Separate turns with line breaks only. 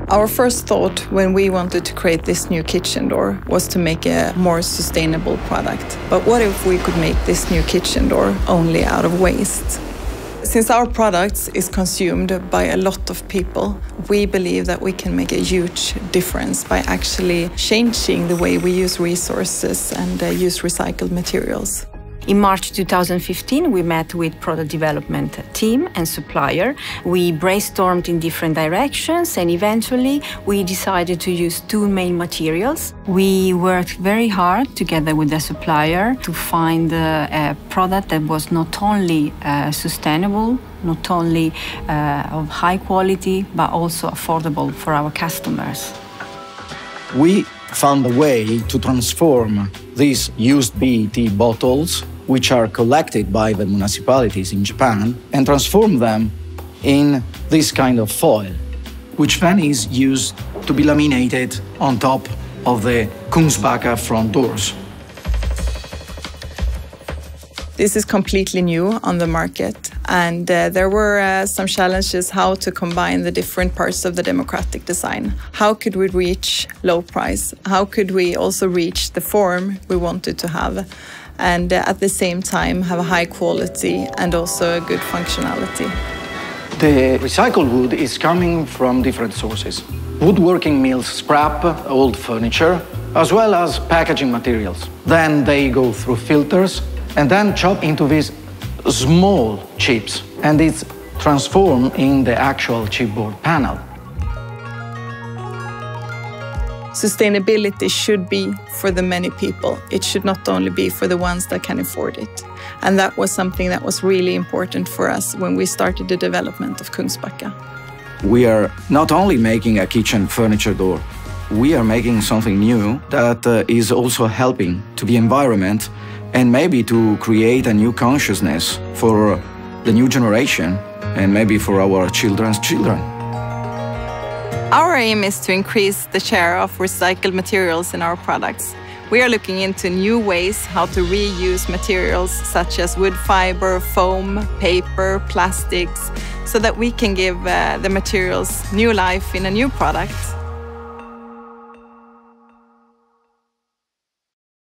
Our first thought when we wanted to create this new kitchen door was to make a more sustainable product. But what if we could make this new kitchen door only out of waste? Since our product is consumed by a lot of people, we believe that we can make a huge difference by actually changing the way we use resources and use recycled materials.
In March 2015, we met with product development team and supplier. We brainstormed in different directions, and eventually we decided to use two main materials. We worked very hard together with the supplier to find a product that was not only sustainable, not only of high quality, but also affordable for our customers.
We found a way to transform these used PET bottles, which are collected by the municipalities in Japan, and transform them in this kind of foil, which then is used to be laminated on top of the KUNGSBACKA front doors.
This is completely new on the market, and there were some challenges how to combine the different parts of the democratic design. How could we reach low price? How could we also reach the form we wanted to have? And at the same time have a high quality and also a good functionality.
The recycled wood is coming from different sources. Woodworking mills scrap old furniture, as well as packaging materials. Then they go through filters and then chop into these small chips, and it's transformed in the actual chipboard panel.
Sustainability should be for the many people. It should not only be for the ones that can afford it. And that was something that was really important for us when we started the development of KUNGSBACKA.
We are not only making a kitchen furniture door, we are making something new that is also helping to the environment and maybe to create a new consciousness for the new generation and maybe for our children's children.
Our aim is to increase the share of recycled materials in our products. We are looking into new ways how to reuse materials such as wood fiber, foam, paper, plastics, so that we can give the materials new life in a new product.